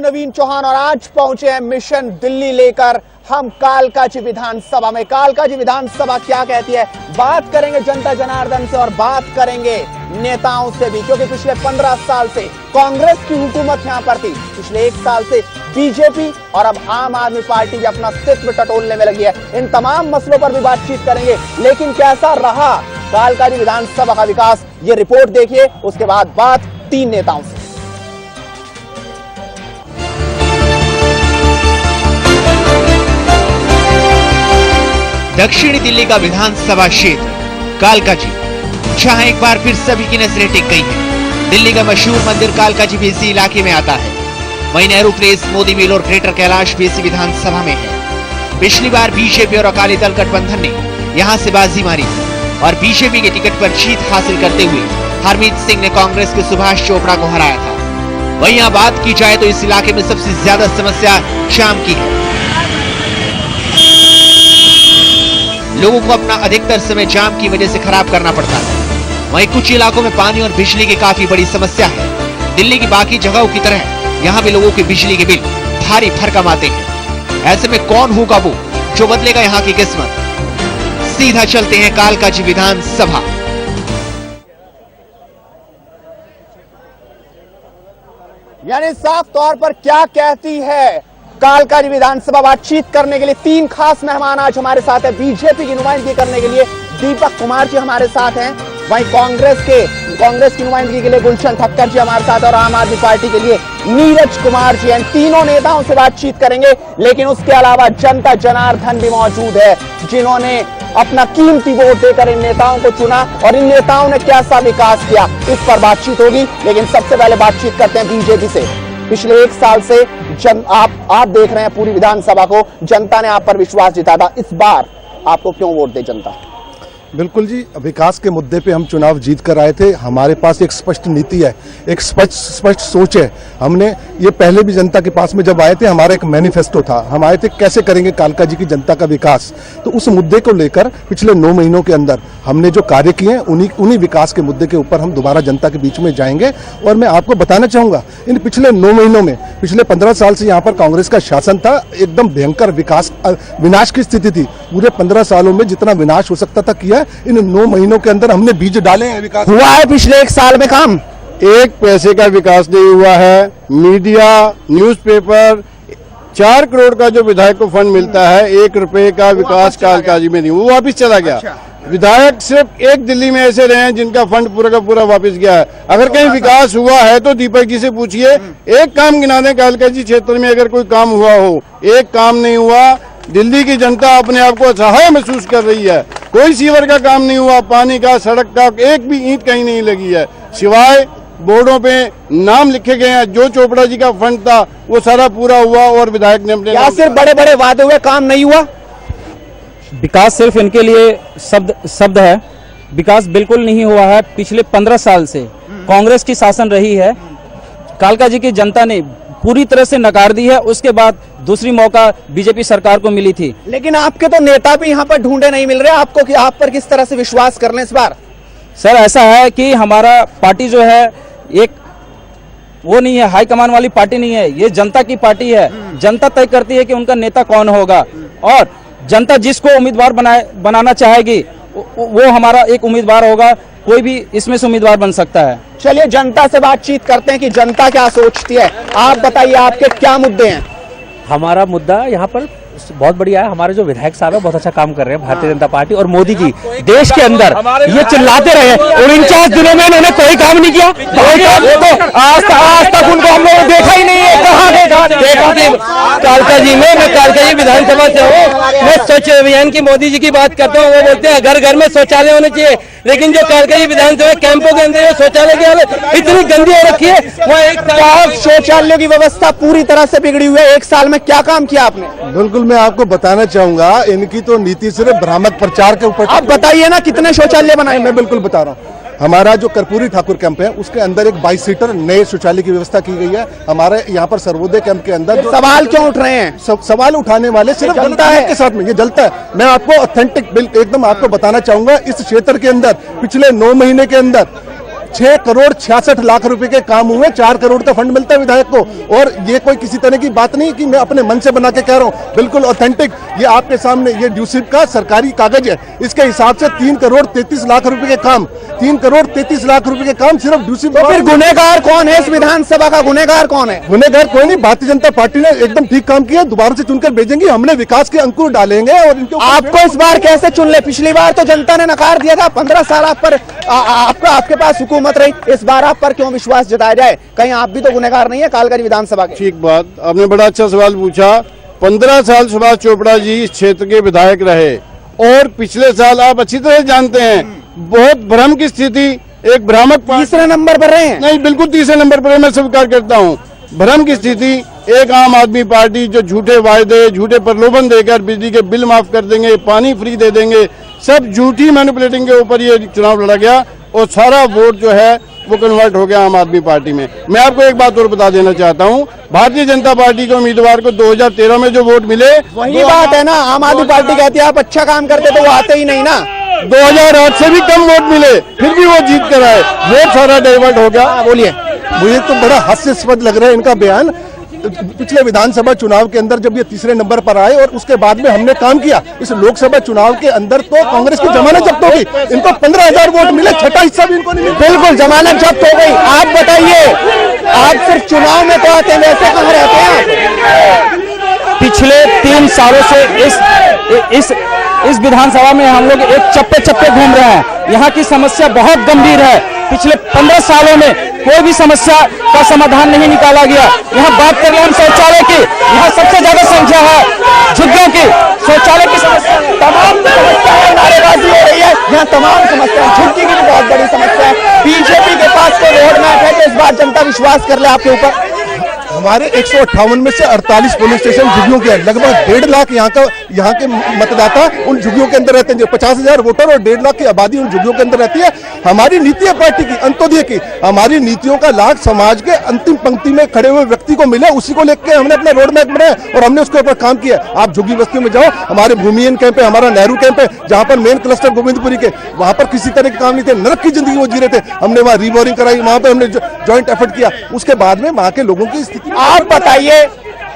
नवीन चौहान और आज पहुंचे हैं मिशन दिल्ली लेकर हम कालकाजी विधानसभा में। कालकाजी विधानसभा क्या कहती है, बात करेंगे जनता जनार्दन से और बात करेंगे नेताओं से भी, क्योंकि पिछले 15 साल से कांग्रेस की हुकूमत यहां पर थी, पिछले 1 साल से बीजेपी और अब आम आदमी पार्टी भी अपना अस्तित्व टटोलने में लगी है। इन तमाम मसलों पर भी बातचीत करेंगे, लेकिन कैसा रहा कालकाजी विधानसभा का विकास, ये रिपोर्ट देखिए, उसके बाद बात 3 नेताओं से। दक्षिणी दिल्ली का विधानसभा क्षेत्र कालकाजी, जहां एक बार फिर सभी की नजरें टिक गई हैं। दिल्ली का मशहूर मंदिर कालकाजी भी इसी इलाके में आता है। वहीं नेहरू प्लेस, मोदी मिल और ग्रेटर कैलाश भी इसी विधानसभा में है। पिछली बार बीजेपी और अकाली दल गठबंधन ने यहां से बाजी मारी और बीजेपी के टिकट पर जीत हासिल करते हुए हरमीत सिंह ने कांग्रेस के सुभाष चोपड़ा को हराया था। वहीं यहां बात की जाए तो इस इलाके में सबसे ज्यादा समस्या जाम की है। लोगों को अपना अधिकतर समय जाम की वजह से खराब करना पड़ता है। वहीं कुछ इलाकों में पानी और बिजली की काफी बड़ी समस्या है। दिल्ली की बाकी जगहों की तरह यहाँ भी लोगों के बिजली के बिल भारी भरकम आते हैं। ऐसे में कौन होगा वो जो बदलेगा यहाँ की किस्मत? सीधा चलते हैं कालकाजी विधानसभा। यानी साफ तौर पर क्या कहती है कालकाजी विधानसभा? बातचीत करने के लिए 3 खास मेहमान आज हमारे साथ है। बीजेपी की नुमाइंदगी करने के लिए दीपक कुमार जी हमारे साथ हैं, वहीं कांग्रेस की नुमाइंदगी के लिए गुलशन ठक्कर जी हमारे साथ और आम आदमी पार्टी के लिए नीरज कुमार जी हैं। तीनों नेताओं से बातचीत करेंगे, लेकिन उसके अलावा जनता जनार्दन भी मौजूद है, जिन्होंने अपना कीमती वोट देकर इन नेताओं को चुना और इन नेताओं ने कैसा विकास किया, इस पर बातचीत होगी। लेकिन सबसे पहले बातचीत करते हैं बीजेपी से। पिछले 1 साल से आप देख रहे हैं पूरी विधानसभा को, जनता ने आप पर विश्वास जताया था, इस बार आपको क्यों वोट दे जनता? बिल्कुल जी, विकास के मुद्दे पे हम चुनाव जीत कर आए थे। हमारे पास एक स्पष्ट नीति है, एक स्पष्ट सोच है। हमने ये पहले भी जनता के पास में जब आए थे, हमारा एक मैनिफेस्टो था, हम आए थे कैसे करेंगे कालकाजी की जनता का विकास। तो उस मुद्दे को लेकर पिछले 9 महीनों के अंदर हमने जो कार्य किए हैं, उन्हीं विकास के मुद्दे के ऊपर हम दोबारा जनता के बीच में जाएंगे। और मैं आपको बताना चाहूंगा, इन पिछले 9 महीनों में, पिछले 15 साल से यहाँ पर कांग्रेस का शासन था, एकदम भयंकर विनाश की स्थिति थी। पूरे 15 सालों में जितना विनाश हो सकता था किया, इन 9 महीनों के अंदर हमने बीज डाले हैं। विकास हुआ है पिछले 1 साल में काम? 1 पैसे का विकास नहीं हुआ है। मीडिया, न्यूज़पेपर, 4 करोड़ का जो विधायक को फंड मिलता है, 1 रुपए का विकास कालकाजी में नहीं, वो वापिस चला गया। विधायक सिर्फ 1 दिल्ली में ऐसे रहे हैं जिनका फंड पूरा का पूरा वापस गया है। अगर कहीं विकास हुआ है तो दीपक जी से पूछिए, एक काम गिना दें कालकाजी क्षेत्र में अगर कोई काम हुआ हो। एक काम नहीं हुआ। दिल्ली की जनता अपने आप को असहाय महसूस कर रही है। कोई सीवर का काम नहीं हुआ, पानी का, सड़क का, एक भी ईंट कहीं नहीं लगी है, सिवाय बोर्डों पे नाम लिखे गए हैं। जो चोपड़ा जी का फंड था वो सारा पूरा हुआ और विधायक ने अपने सिर्फ बड़े बड़े वादे हुए, काम नहीं हुआ। विकास सिर्फ इनके लिए शब्द है, विकास बिल्कुल नहीं हुआ है। पिछले 15 साल से कांग्रेस की शासन रही है, कालकाजी की जनता ने पूरी तरह से नकार दी है। उसके बाद दूसरी मौका बीजेपी सरकार को मिली थी। लेकिन आपके तो नेता भी यहाँ पर ढूंढे नहीं मिल रहे आपको, कि आप पर किस तरह से विश्वास कर लें इस बार? सर, ऐसा है कि हमारा पार्टी जो है एक वो नहीं है, हाई कमान वाली पार्टी नहीं है, ये जनता की पार्टी है। जनता तय करती है कि उनका नेता कौन होगा और जनता जिसको उम्मीदवार बनाना चाहेगी वो हमारा एक उम्मीदवार होगा। कोई भी इसमें से उम्मीदवार बन सकता है। चलिए जनता से बातचीत करते हैं कि जनता क्या सोचती है। आप बताइए, आपके क्या मुद्दे हैं? हमारा मुद्दा यहाँ पर बहुत बढ़िया है। हमारे जो विधायक साहब है बहुत अच्छा काम कर रहे हैं। भारतीय जनता पार्टी और मोदी जी देश के अंदर ये चिल्लाते रहे, 49 दिनों में इन्होंने कोई काम नहीं किया। आज तक उनको हम लोग देखा ही नहीं है। कहाँ देखा कालकाजी में? मैं कालकाजी विधानसभा से हूँ। मैं स्वच्छ अभियान की मोदी जी की बात करता हूँ। वो बोलते हैं घर घर में शौचालय होने चाहिए, लेकिन जो कालकाजी विधानसभा कैंपों के अंदर शौचालय की हालत इतनी गंदी हो रखी है। वहाँ एक शौचालय की व्यवस्था पूरी तरह से बिगड़ी हुई है। 1 साल में क्या काम किया आपने? बिल्कुल, मैं आपको बताना चाहूंगा, इनकी तो नीति सिर्फ भ्रामक प्रचार के ऊपर। आप बताइए ना, कितने शौचालय बनाए? मैं बिल्कुल बता रहा हूँ। हमारा जो कर्पूरी ठाकुर कैंप है उसके अंदर एक 22 सीटर नए शौचालय की व्यवस्था की गई है। हमारे यहाँ पर सर्वोदय कैंप के अंदर सवाल क्यों उठ रहे हैं? सवाल उठाने वाले सिर्फ जनता है के साथ में, ये जलता है। मैं आपको ऑथेंटिक एकदम आपको बताना चाहूंगा, इस क्षेत्र के अंदर पिछले 9 महीने के अंदर 6 करोड़ 66 लाख रुपए के काम हुए, 4 करोड़ का फंड मिलता है विधायक को। और ये कोई किसी तरह की बात नहीं कि मैं अपने मन से बना के कह रहा हूँ, बिल्कुल ऑथेंटिक। ये आपके सामने ये ड्यूसिप का सरकारी कागज है, इसके हिसाब से 3 करोड़ 33 लाख रुपए के काम, 3 करोड़ 33 लाख रुपए के काम सिर्फ ड्यूसिप। तो फिर गुनहगार कौन है? इस विधानसभा का गुनहगार कौन है? गुनहगार कोई नहीं, भारतीय जनता पार्टी ने एकदम ठीक काम किया, दोबारा से चुनकर भेजेंगे, हमने विकास के अंकुर डालेंगे। और इनके आपको इस बार कैसे चुन ले? पिछली बार तो जनता ने नकार दिया था, 15 साल आप पर आपके पास हुकूमत रही, इस बार आप पर क्यों विश्वास जताया जाए? कहीं आप भी तो गुनहगार नहीं है कालकाजी विधानसभा के? ठीक बात, आपने बड़ा अच्छा सवाल पूछा। 15 साल सुभाष चोपड़ा जी इस क्षेत्र के विधायक रहे और पिछले साल आप अच्छी तरह जानते हैं बहुत भ्रम की स्थिति, एक भ्रामक तीसरे नंबर पर रहे हैं। नहीं, बिल्कुल तीसरे नंबर पर मैं स्वीकार करता हूँ। भ्रम की स्थिति, एक आम आदमी पार्टी जो झूठे वायदे, झूठे प्रलोभन देकर बिजली के बिल माफ कर देंगे, पानी फ्री दे देंगे, सब झूठी मैनिपुलेटिंग के ऊपर ये चुनाव लड़ा गया और सारा वोट जो है वो कन्वर्ट हो गया आम आदमी पार्टी में। मैं आपको एक बात और बता देना चाहता हूँ, भारतीय जनता पार्टी के उम्मीदवार को 2013 में जो वोट मिले, वही बात है ना, आम आदमी पार्टी कहती है आप अच्छा काम करते तो वो आते ही नहीं ना। 2008 से भी कम वोट मिले, फिर भी वो जीत कर आए, वोट सारा डाइवर्ट हो गया। बोलिए। मुझे तो बड़ा हास्यास्पद लग रहा है इनका बयान। पिछले विधानसभा चुनाव के अंदर जब ये तीसरे नंबर पर आए और उसके बाद में हमने काम किया, इस लोकसभा चुनाव के अंदर तो कांग्रेस की जमानत जब्त हो गई, इनको 15,000 वोट मिले, छठा हिस्सा भी इनको नहीं मिला। बिल्कुल जमानत जब्त हो गई। आप बताइए, आप सिर्फ चुनाव में तो आते हैं, वैसे कहाँ रहते हैं? पिछले 3 सालों से इस विधानसभा में हम लोग एक चप्पे घूम रहे हैं। यहाँ की समस्या बहुत गंभीर है। पिछले 15 सालों में कोई भी समस्या का समाधान नहीं निकाला गया। यहाँ बात कर रहे हैं हम शौचालय की, यहाँ सबसे ज्यादा संख्या है झुग्गियों की, शौचालय की समस्या, तमाम समस्याएं नारेबाजी हो रही है, यहाँ तमाम समस्याएं, झुग्गी की भी बहुत बड़ी समस्या है। बीजेपी के पास कोई रोड मैप है तो इस बार जनता विश्वास कर ले आपके ऊपर? हमारे 158 में से 48 पुलिस स्टेशन झुग्गियों के हैं, लगभग 1.5 लाख यहाँ के मतदाता उन झुग्गियों के अंदर रहते हैं। 50,000 वोटर और 1.5 लाख की आबादी उन झुग्गियों के अंदर रहती है। हमारी नीति है पार्टी की, अंत्योदय की, हमारी नीतियों का लाभ समाज के अंतिम पंक्ति में खड़े हुए व्यक्ति को मिले, उसी को लेकर हमने अपना रोड मैप बनाया और हमने उसके ऊपर काम किया। आप झुग्गी बस्तियों में जाओ, हमारे भूमिहीन कैंप है, हमारा नेहरू कैंप है, जहाँ पर मेन क्लस्टर गोविंदपुरी के, वहां पर किसी तरह के काम नहीं थे, नरक की जिंदगी वो जी रहे थे। हमने वहाँ रिबोरिंग कराई, वहां पर हमने ज्वाइंट एफर्ट किया। उसके बाद में वहां के लोगों की स्थिति, आप बताइए,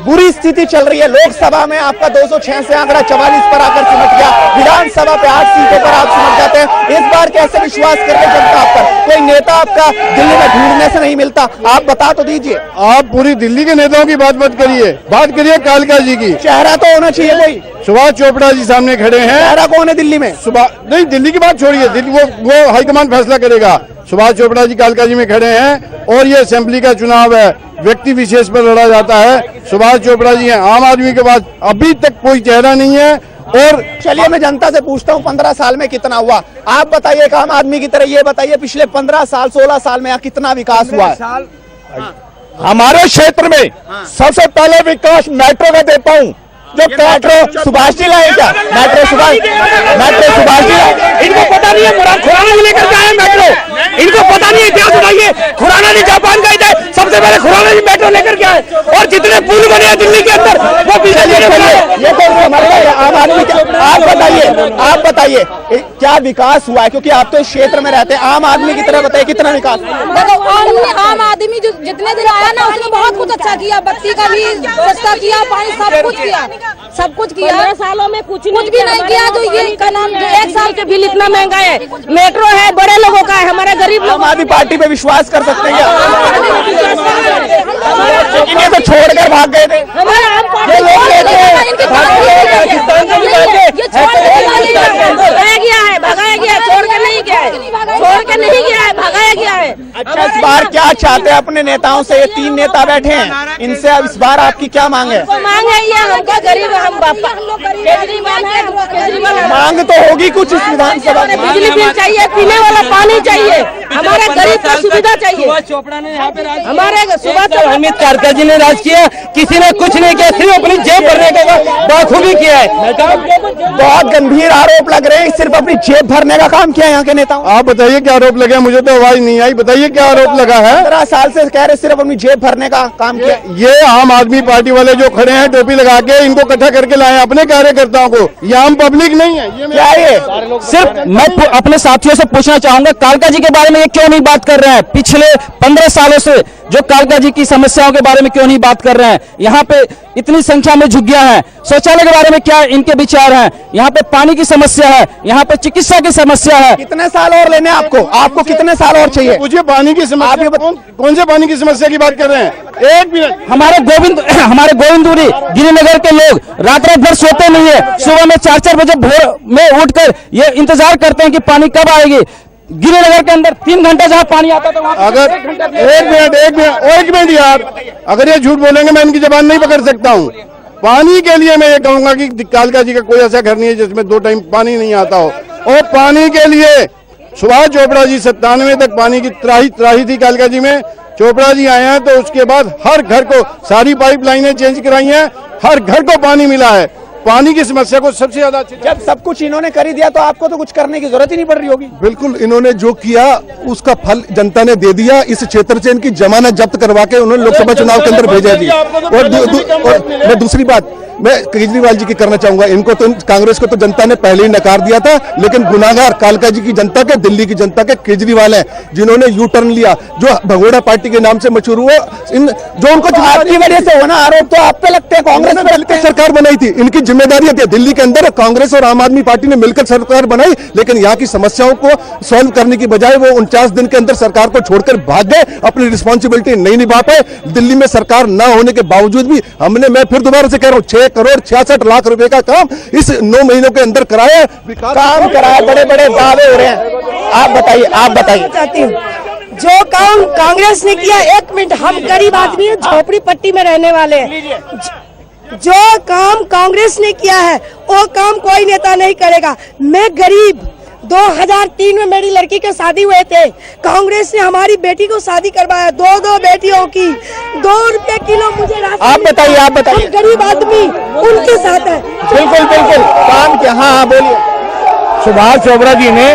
बुरी स्थिति चल रही है। लोकसभा में आपका 206 से आंकड़ा 44 पर आकर सिमट गया, विधानसभा पे 8 सीटों पर आप सिमट जाते हैं। इस बार कैसे विश्वास करके जनता आप पर? कोई नेता आपका दिल्ली में ढूंढने से नहीं मिलता, आप बता तो दीजिए। आप पूरी दिल्ली के नेताओं की बात मत करिए, बात करिए कालका जी की। चेहरा तो होना चाहिए कोई। सुभाष चोपड़ा जी सामने खड़े हैं। चेहरा कौन है दिल्ली में? नहीं, दिल्ली की बात छोड़िए, दिल्ली वो हाईकमान फैसला करेगा। सुभाष चोपड़ा जी कालका जी में खड़े हैं और ये असेंबली का चुनाव है, व्यक्ति विशेष पर लड़ा जाता है। सुभाष चोपड़ा जी हैं, आम आदमी के पास अभी तक कोई चेहरा नहीं है। और चलिए मैं जनता से पूछता हूँ, 15 साल में कितना हुआ? आप बताइए, एक आम आदमी की तरह ये बताइए, पिछले 15 साल 16 साल में यहाँ कितना विकास हुआ है? हमारे क्षेत्र में सबसे पहले विकास मेट्रो का देता हूँ। जो मेट्रो सुभाष जी लाए क्या? मेट्रो सुभाष जी लाए? इनको पता नहीं है, खुराना जी लेकर के आए मेट्रो, इनको पता नहीं है। इतिहास बताइए, खुराना जी जापान गए थे, सबसे पहले खुराना जी मेट्रो लेकर के आए और जितने पुल बने हैं दिल्ली के अंदर वो भी ये कौन समझता है आम आदमी के? आप बताइए क्या विकास हुआ है, क्योंकि आप तो इस क्षेत्र में रहते हैं। आम आदमी की तरह बताइए कितना विकास? देखो, आम आदमी जो जितने दिन आया ना उसने बहुत कुछ अच्छा किया, बत्ती का भी सस्ता किया, पानी सब कुछ किया। 15 सालों में कुछ भी नहीं किया। जो ये का नाम, जो 1 साल के बिल इतना महंगा है, मेट्रो है, बड़े लोगों का है, हमारे गरीब लोग आम आदमी पार्टी पे विश्वास कर सकते हैं क्या? इन्हें तो छोड़कर भाग गए थे। भगाया गया, छोड़ के नहीं गया है, छोड़ के नहीं गया है, भगाया गया है। अच्छा, इस बार क्या चाहते हैं अपने नेताओं से? ये 3 नेता बैठे हैं, इनसे अब इस बार आपकी क्या मांग है? मांग है ये, हमका गरीब, हम बापा केजरीवाल मांग तो होगी कुछ इस विधानसभा में। बिजली बिल चाहिए, पीने वाला पानी चाहिए, हमारे गरीब को सुविधा चाहिए। चोपड़ा ने यहाँ पे हमारे सुभाष अमित कारकर जी ने राज किया, किसी ने कुछ नहीं किया, सिर्फ अपनी जेब भरने का बखूबी किया है। बहुत गंभीर आरोप लग रहे हैं, सिर्फ अपनी जेब भरने का काम किया है यहाँ के नेताओं। आप बताइए क्या आरोप लगा, मुझे तो आवाज नहीं आई, बताइए क्या आरोप लगा है? 15 साल से कह रहे सिर्फ अपनी जेब भरने का काम किया। ये आम आदमी पार्टी वाले जो खड़े हैं टोपी लगा के, इनको इकट्ठा करके लाए अपने कार्यकर्ताओं को, ये आम पब्लिक नहीं है। ये क्या है? सिर्फ मैं अपने साथियों से पूछना चाहूंगा, कालका जी के बारे में ये क्यों नहीं बात कर रहे हैं? पिछले 15 सालों से जो कालका जी की समस्याओं के बारे में क्यों नहीं बात कर रहे हैं? यहाँ पे इतनी संख्या में झुग्गियां हैं, शौचालय के बारे में क्या इनके विचार हैं? यहाँ पे पानी की समस्या है, यहाँ पे चिकित्सा की समस्या है। कितने साल और लेने आपको कितने साल और चाहिए? मुझे पानी की समस्या, कौन से पानी की समस्या की बात कर रहे हैं? एक मिनट, हमारे गोविंदपुरी गिरिनगर के लोग रात भर सोते नहीं है, सुबह में 4-4 बजे भोर में उठकर ये इंतजार करते हैं कि पानी कब आएगी। गिरिनगर के अंदर 3 घंटे जहाँ पानी आता था, अगर एक मिनट यार, अगर ये झूठ बोलेंगे मैं इनकी जबान नहीं पकड़ सकता हूँ। पानी के लिए मैं ये कहूंगा कि कालका जी का कोई ऐसा घर नहीं है जिसमें 2 टाइम पानी नहीं आता हो। और पानी के लिए सुभाष चोपड़ा जी 97 तक पानी की त्राही थी कालका जी में। चोपड़ा जी आए हैं तो उसके बाद हर घर को सारी पाइपलाइनें चेंज कराई हैं, हर घर को पानी मिला है। पानी की समस्या को सबसे ज्यादा, जब सब कुछ इन्होंने कर ही दिया तो आपको तो कुछ करने की जरूरत ही नहीं पड़ रही होगी। बिल्कुल, इन्होंने जो किया उसका फल जनता ने दे दिया। इस क्षेत्र से इनकी जमानत जब्त करवा के उन्होंने लोकसभा चुनाव के अंदर भेजा दिया। और मैं दूसरी बात मैं केजरीवाल जी की करना चाहूंगा। इनको तो, कांग्रेस को तो जनता ने पहले ही नकार दिया था, लेकिन गुनाहगार कालका जी की जनता के, दिल्ली की जनता के केजरीवाल हैं, जिन्होंने यू टर्न लिया, जो भगोड़ा पार्टी के नाम से मशहूर हुआ। जो उनको आपकी वजह से होना आरोप तो आप पे लगते हैं, कांग्रेस पे लगते हैं। सरकार बनाई थी, इनकी जिम्मेदारी थी। दिल्ली के अंदर कांग्रेस और आम आदमी पार्टी ने मिलकर सरकार बनाई, लेकिन यहाँ की समस्याओं को सॉल्व करने की बजाय वो 49 दिन के अंदर सरकार को छोड़कर भाग गए, अपनी रिस्पॉन्सिबिलिटी नहीं निभा पाए। दिल्ली में सरकार न होने के बावजूद भी मैं फिर दोबारा से कह रहा हूँ, 6 करोड़ 66 लाख रुपए का काम इस 9 महीनों के अंदर कराया, काम कराया, बड़े बड़े दावे हो रहे हैं। आप बताइए। चाहती हूँ जो काम कांग्रेस ने किया, 1 मिनट, हम गरीब आदमी हैं, झोपड़ी पट्टी में रहने वाले हैं। जो काम कांग्रेस ने किया है वो काम कोई नेता नहीं करेगा। मैं गरीब, 2003 में मेरी लड़की के शादी हुए थे, कांग्रेस ने हमारी बेटी को शादी करवाया, 2 बेटियों की, 2 रुपए किलो मुझे राशन। आप बताइए। हम गरीब आदमी उनके साथ है। बिल्कुल काम क्या? हाँ बोलिए। सुभाष चोपड़ा जी ने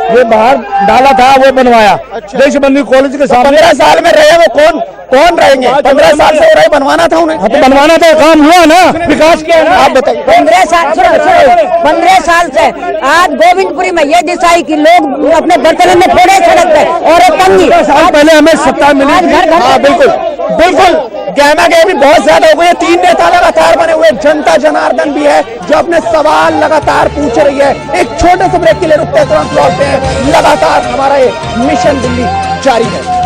जो बाहर डाला था वो बनवाया। देशबंधु कॉलेज के सामने 15 साल में रहे, वो कौन रहेंगे? 15 साल से हो रहे, बनवाना था उन्हें। तो बनवाना था, काम हुआ ना, विकास किया ना। आप बताइए। 15 साल से आज गोविंदपुरी में ये दिशा है कि लोग अपने बर्तन में फोड़े सड़क पे और तंगी। साल पहले हमें सत्ता मिली थी। हाँ बिल्कुल गहमा गहमी बहुत ज्यादा हो गई है। 3 नेता लगातार बने हुए, जनता जनार्दन भी है जो अपने सवाल लगातार पूछ रही है। एक छोटे से ब्रेक के लिए रुकते हैं, तुरंत लौटते हैं। लगातार हमारा ये मिशन दिल्ली जारी है।